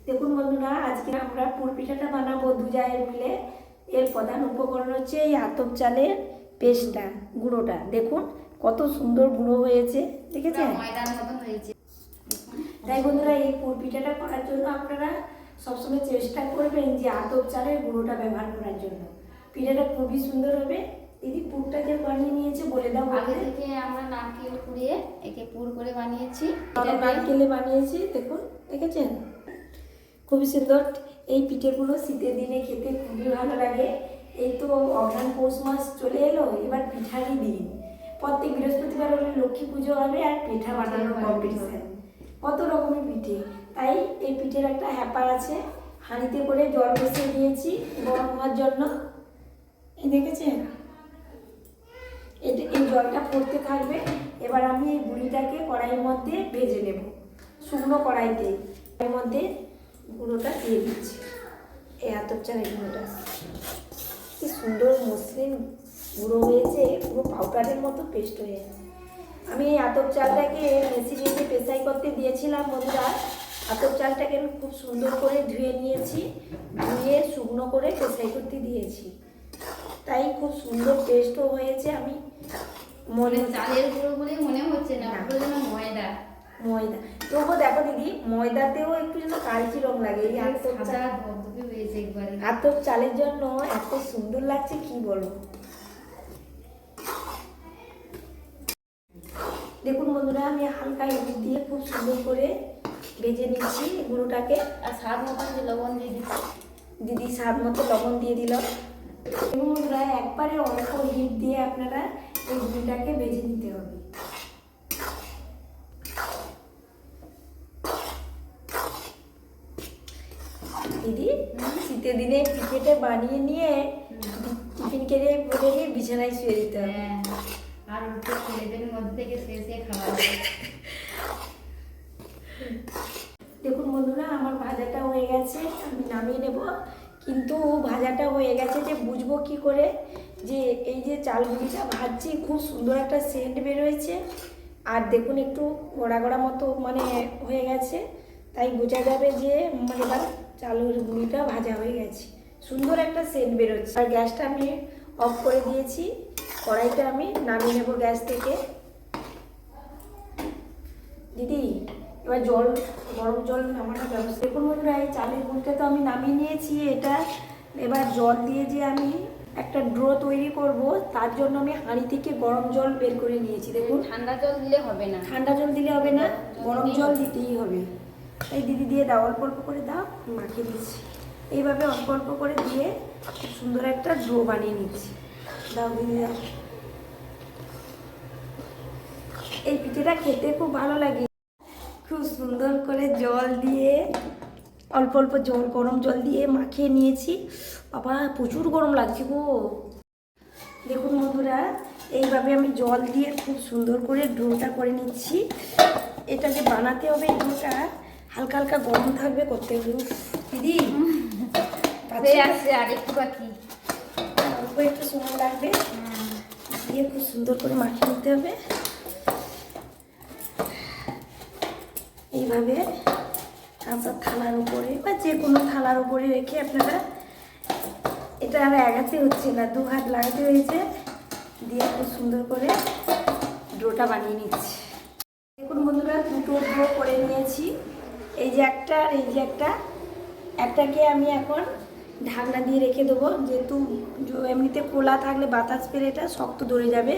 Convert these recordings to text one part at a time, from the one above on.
দেখুন বন্ধুরা, আজকে আমরা পুর পিঠাটা বানাবো দু জায়ের মিলে। এর প্রধান উপকরণ হচ্ছে এই আতপ চালের পেস্টটা, গুঁড়োটা। দেখুন কত সুন্দর গুঁড়ো হয়েছে, দেখেছেন? ময়দার মতন হয়েছে। তাই বন্ধুরা, এই পুর পিঠাটা করার জন্য আপনারা সবসময় চেষ্টা করবেন যে আতপ চালের গুঁড়োটা ব্যবহার করার জন্য। পিঠাটা খুবই সুন্দর হবে। দিদি, পুরটা যে বানিয়ে নিয়েছে বলে দাও। আগে থেকে আমরা নারকেল কুড়িয়ে একে পুর করে বানিয়েছি। নারকেলে বানিয়েছি, দেখুন, দেখেছেন? খুবই সুন্দর। এই পিঠেগুলো শীতের দিনে খেতে খুবই ভালো লাগে। এই তো অঘ্রাণ পৌষ মাস চলে এলো, এবার পিঠারই দিন। প্রত্যেক বৃহস্পতিবার হলে লক্ষ্মী পুজো হবে আর পিঠা বানানোর কম্পিটিশন, কত রকমের পিঠে। তাই এই পিঠের একটা হ্যাপার আছে। হাঁড়িতে করে জল বসিয়ে দিয়েছি গরম হওয়ার জন্য। এই দেখেছেন, এই জলটা পড়তে থাকবে। এবার আমি এই গুঁড়িটাকে কড়াইয়ের মধ্যে ভেজে নেব, শুকনো কড়াইতে। এর মধ্যে গুঁড়োটা দিয়ে দিচ্ছি, এই আতপ চালের গুঁড়োটা। কি সুন্দর মসৃণ গুঁড়ো হয়েছে, পুরো পাউডারের মতো পেস্ট হয়ে গেছে। আমি এই আতপ চালটাকে মেশিনে পেশাই করতে দিয়েছিলাম বন্ধুরা। আতপ চালটাকে আমি খুব সুন্দর করে ধুয়ে নিয়েছি, ধুয়ে শুকনো করে পেশাই করতে দিয়েছি। তাই খুব সুন্দর পেস্টও হয়েছে। আমি মনে চালের গুঁড়ো বলে মনে হচ্ছে না, পুরো যেন ময়দা। ময়দা তবুও দেখো দিদি, ময়দাতেও একটু যেন কালচি রং লাগে। এই আতপ চাল হয়েছে একবারে। আতপ চালের জন্য এত সুন্দর লাগছে কি বলবো। দেখুন বন্ধুরা, আমি হালকা হলুদ দিয়ে খুব সুন্দর করে ভেজে নিচ্ছি গুঁড়োটাকে। আর স্বাদ মতন যে লবণ দিয়ে দিচ্ছি। দিদি স্বাদ মতো লবণ দিয়ে দিল। এবং বন্ধুরা, একবারে অল্প হিট দিয়ে আপনারা এই গুঁড়োটাকে ভেজে নিতে হবে। দিদি, শীতের দিনে পিঠেটা বানিয়ে নিয়ে টিফিন কেড়ে বলে নিয়ে বিছানায় শুয়ে দিতে হবে। আর উঠে ছেলেদের মধ্যে থেকে শেষে খাওয়া। দেখুন বন্ধুরা, আমার ভাজাটা হয়ে গেছে, আমি নামিয়ে নেব। কিন্তু ভাজাটা হয়ে গেছে যে বুঝবো কি করে যে এই যে চাল গুঁড়িটা ভাজছি, খুব সুন্দর একটা সেন্ট বেরোয়েছে। আর দেখুন একটু গোড়া গোড়া মতো মানে হয়ে গেছে। তাই বোঝা যাবে যে মানে এবার চালের গুঁড়িটা ভাজা হয়ে গেছে, সুন্দর একটা সেন্ট বেরোচ্ছে। আর গ্যাসটা আমি অফ করে দিয়েছি। কড়াইটা আমি নামিয়ে নেব গ্যাস থেকে। দিদি, এবার জল, গরম জল নামানোর ব্যবস্থা। দেখুন বন্ধুরা, এই চালের গুঁড়িটা তো আমি নামিয়ে নিয়েছি। এটা এবার জল দিয়ে যে আমি একটা ড্রো তৈরি করব, তার জন্য আমি হাঁড়ি থেকে গরম জল বের করে নিয়েছি। দেখুন, ঠান্ডা জল দিলে হবে না, ঠান্ডা জল দিলে হবে না, গরম জল দিতেই হবে। এই দিদি দিয়ে দাও, অল্প অল্প করে দাও, মাখিয়ে দিচ্ছি। এইভাবে অল্প অল্প করে দিয়ে সুন্দর একটা ড্রো বানিয়ে নিচ্ছি। দাও দিদি, দাও। এই পিঠেটা খেতে খুব ভালো লাগে। খুব সুন্দর করে জল দিয়ে, অল্প অল্প জল, গরম জল দিয়ে মাখিয়ে নিয়েছি। বাবা, প্রচুর গরম লাগছে গো। দেখুন বন্ধুরা, এইভাবে আমি জল দিয়ে খুব সুন্দর করে ডোটা করে নিচ্ছি। এটা যে বানাতে হবে, এই ডোটা হালকা হালকা গরম থাকবে করতে হবে। দিদি, আসছে আর একটু বাকি, অল্প একটু সময় লাগবে। দিয়ে খুব সুন্দর করে মাখিয়ে নিতে হবে। এইভাবে কাঁচা থালার উপরে বা যে কোনো থালার উপরে রেখে আপনারা, এটা আর এগাতে হচ্ছে না, দু হাত লাগাতে হয়েছে, দিয়ে খুব সুন্দর করে ডোটা বানিয়ে নিচ্ছি। দেখুন বন্ধুরা, দুটো ডো করে নিয়েছি। এই যে একটা আর এই যে একটা। একটাকে আমি এখন ঢাকনা দিয়ে রেখে দেবো, যেহেতু এমনিতে খোলা থাকলে বাতাস পেলে এটা শক্ত ধরে যাবে।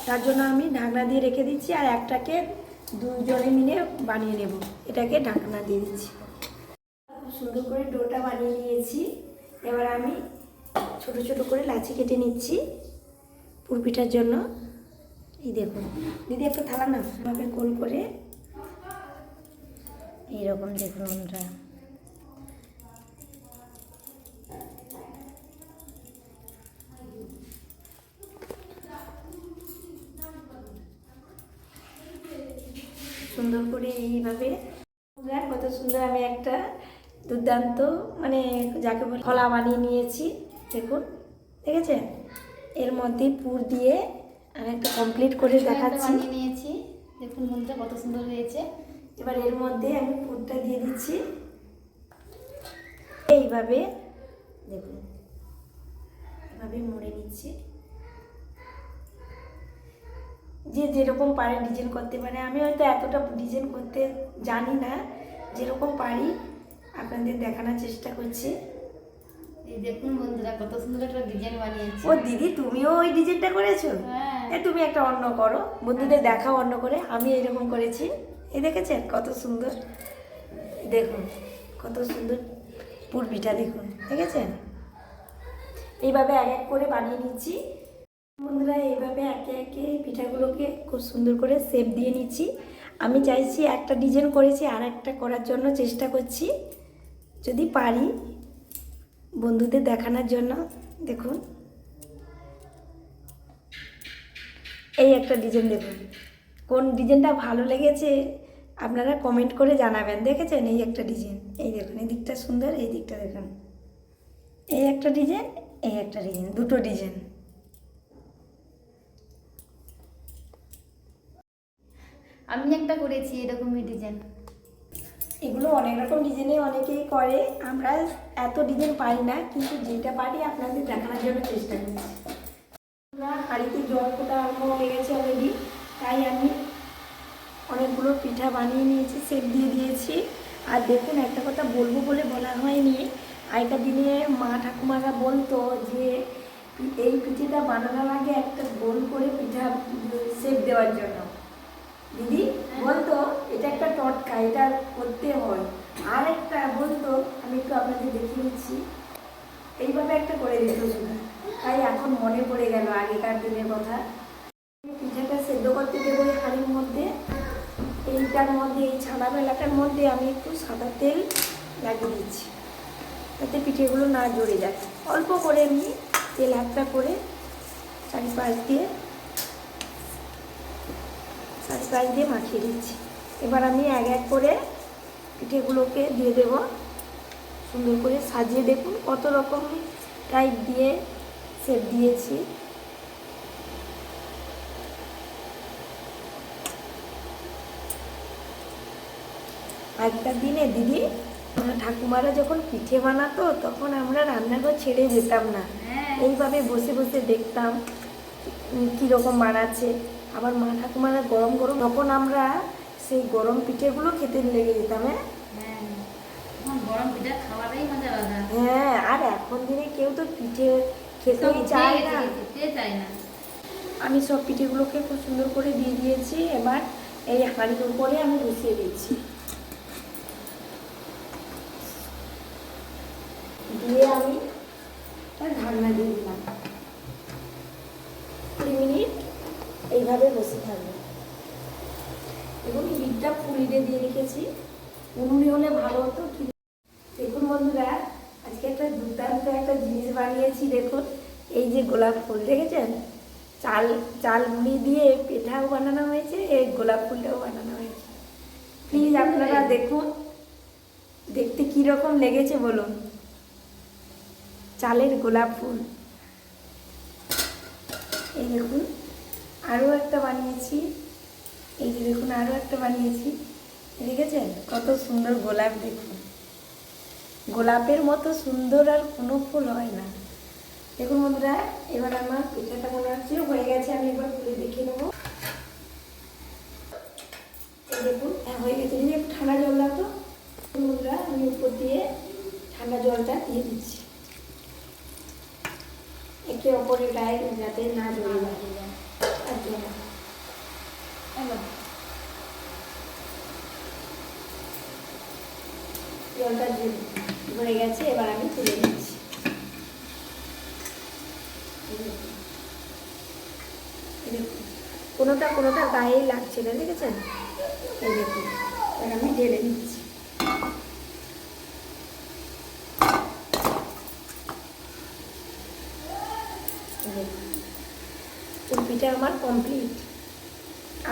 তার জন্য আমি ঢাকনা দিয়ে রেখে দিচ্ছি। আর একটাকে দুজনে মিলে বানিয়ে নেব, এটাকে ঢাকনা দিয়ে দিচ্ছি। খুব সুন্দর করে ডোটা বানিয়ে নিয়েছি। এবার আমি ছোট ছোট করে লাচি কেটে নিচ্ছি পুর পিঠার জন্য। এই দেখুন দিদি, একটা থালা না, ভাবে গোল করে এইরকম। দেখুন আমরা সুন্দর করে এইভাবে, কত সুন্দর আমি একটা দুর্দান্ত মানে যাকে বলে খোলা বানিয়ে নিয়েছি। দেখুন, দেখেছেন? এর মধ্যে পুর দিয়ে আমি একটা কমপ্লিট করে দেখাচ্ছি। বানিয়ে নিয়েছি, দেখুন বন্ধুরা কত সুন্দর হয়েছে। এবার এর মধ্যে আমি পুরটা দিয়ে দিচ্ছি। এইভাবে দেখুন, এভাবে মুড়ে নিচ্ছি। যে যেরকম পারে ডিজাইন করতে পারে, আমি হয়তো এতটা ডিজাইন করতে জানি না, যেরকম পারি আপনাদের দেখানোর চেষ্টা করছি। এই দেখুন বন্ধুরা কত সুন্দর একটা ডিজাইন বানিয়েছি। ও দিদি, তুমিও ওই ডিজাইনটা করেছো? হ্যাঁ। তুমি একটা অন্য করো, বন্ধুদের দেখাও অন্য করে। আমি এরকম করেছি, এই দেখেছেন কত সুন্দর, দেখুন কত সুন্দর পুর পিঠা, দেখুন দেখেছেন। এইভাবে এক এক করে বানিয়ে নিচ্ছি বন্ধুরা। এইভাবে একে একে পিঠাগুলোকে খুব সুন্দর করে শেপ দিয়ে নিচ্ছি। আমি চাইছি একটা ডিজাইন করেছি, আর একটা করার জন্য চেষ্টা করছি, যদি পারি বন্ধুদের দেখানোর জন্য। দেখুন এই একটা ডিজাইন, দেখুন কোন ডিজাইনটা ভালো লেগেছে আপনারা কমেন্ট করে জানাবেন। দেখেছেন এই একটা ডিজাইন, এই দেখুন এই দিকটা সুন্দর, এই দিকটা দেখুন, এই একটা ডিজাইন, এই একটা ডিজাইন, দুটো ডিজাইন। আমি একটা করেছি এরকমই ডিজাইন। এগুলো অনেক রকম ডিজাইনে অনেকেই করে, আমরা এত ডিজাইন পারি না, কিন্তু যেটা পারি আপনাদের দেখানোর জন্য চেষ্টা করছি। আমরা হাঁড়িতে জল ফোটা আরম্ভ হয়ে গেছে অলরেডি, তাই আমি অনেকগুলো পিঠা বানিয়ে নিয়েছি, শেপ দিয়ে দিয়েছি। আর দেখুন একটা কথা বলবো বলে বলা হয়নি, আগেকার দিনে মা ঠাকুমারা বলতো যে এই পিঠেটা বানানোর আগে একটা গোল করে পিঠা শেপ দেওয়ার জন্য দিদি বলতো এটা একটা টটকা, এটা করতে হয়। আর একটা বলতো, আমি একটু আপনাদের দেখিয়ে দিচ্ছি, এইভাবে একটা করে দিত শুধু। তাই এখন মনে পড়ে গেল আগেকার দিনের কথা। পিঠাটা সেদ্ধ করতে দেবো এই হাঁড়ির মধ্যে। এইটার মধ্যে, এই ছানা বেলাটার মধ্যে আমি একটু সাদা তেল লাগিয়ে দিচ্ছি, যাতে পিঠেগুলো না জড়ে যায়। অল্প করে আমি তেল হাতটা করে চারিপাশ দিয়ে মাখিয়ে দিচ্ছি। এবার আমি এক এক করে পিঠেগুলোকে দিয়ে দেব, সুন্দর করে সাজিয়ে। দেখুন কত রকম টাইপ দিয়ে শেপ দিয়েছি। আগেকার দিনে দিদি ঠাকুমারা যখন পিঠে বানাতো তখন আমরা রান্নাঘর ছেড়ে যেতাম না, এইভাবে বসে বসে দেখতাম কীরকম বানাচ্ছে। আবার মা ঠাকুমারা গরম গরম, তখন আমরা সেই গরম পিঠেগুলো খেতে লেগে যেতাম। গরম পিঠা খাওয়াটাই মজা আলাদা। হ্যাঁ, আর এখন দিনে কেউ তো পিঠে খেতেই চায় না। আমি সব পিঠেগুলোকে খুব সুন্দর করে দিয়ে দিয়েছি। এবার এই হাঁড়ির উপরে আমি বসিয়ে দিচ্ছি, দিয়ে আমি ঢাকনা দিয়ে দিলাম। 20 মিনিট এইভাবে বসে থাকবে। এবং হিটটা ফুলিয়ে দিয়ে রেখেছি, উনুনে হলে ভালো হতো। দেখুন বন্ধুরা, আজকে একটা দুর্দান্ত একটা জিনিস বানিয়েছি। দেখুন এই যে গোলাপ ফুল দেখেছেন, চাল মুড়ি দিয়ে পিঠাও বানানো হয়েছে, এই গোলাপ ফুলটাও বানানো হয়েছে। প্লিজ আপনারা দেখুন, দেখতে কীরকম লেগেছে বলুন। চালের গোলাপ ফুল, এই দেখুন আরও একটা বানিয়েছি, এই যে দেখুন আরও একটা বানিয়েছি, দেখেছেন কত সুন্দর গোলাপ। দেখুন গোলাপের মতো সুন্দর আর কোনো ফুল হয় না। দেখুন বন্ধুরা, এবার আমার পিঠাটা মনে হচ্ছে হয়ে গেছে। আমি এবার খুলে দেখে নেবো। এই দেখুন হয়ে গেছে। যদি একটু ঠান্ডা জল লাগতো বন্ধুরা, আমি উপর দিয়ে ঠান্ডা জলটা দিয়ে দিচ্ছি, একে অপরের গায়ে যাতে না জড়ে যায়। জলটা ধরে গেছে, এবার আমি তুলে দিচ্ছি। কোনোটা গায়েই লাগছে না, দেখেছেন? এই দেখুন, এবার আমি ঢেলে দিচ্ছি। পিঠা আমার কমপ্লিট।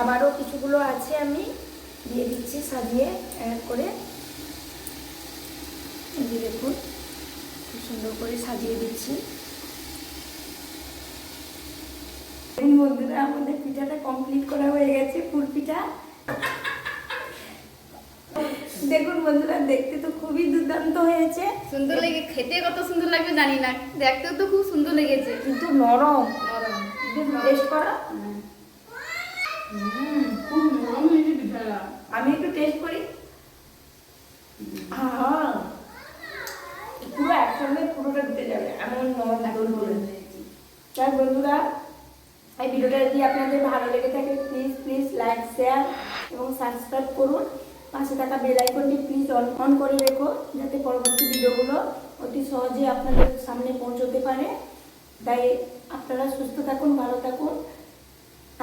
আবারও কিছুগুলো আছে, আমি দিয়ে দিচ্ছি সাজিয়ে এক করে। দেখুন খুব সুন্দর করে সাজিয়ে দিচ্ছি। বন্ধুরা, আমাদের পিঠাটা কমপ্লিট করা হয়ে গেছে, পুর পিঠা। দেখুন বন্ধুরা, দেখতে তো খুবই দুর্দান্ত হয়েছে, সুন্দর লেগে খেতে কত সুন্দর লাগবে জানি না, দেখতেও তো খুব সুন্দর লেগেছে। কিন্তু নরম। নরম। টেস্ট করা, খুব নরম হয়েছে পিঠাটা। আমি একটু টেস্ট করি। হ্যাঁ, পুরো একসঙ্গে পুরোটা ঢুকে যাবে এমন নরম দোল বলে। তাই বন্ধুরা, এই ভিডিওটা যদি আপনাদের ভালো লেগে থাকে প্লিজ প্লিজ লাইক শেয়ার এবং সাবস্ক্রাইব করুন। পাশে থাকা বেল আইকনটি প্লিজ অন করে রেখো, যাতে পরবর্তী ভিডিওগুলো অতি সহজে আপনাদের সামনে পৌঁছতে পারে। তাই আপনারা সুস্থ থাকুন, ভালো থাকুন।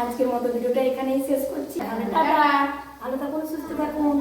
আজকের মতো ভিডিওটা এখানেই শেষ করছি। টাটা, ভালো থাকুন, সুস্থ থাকুন।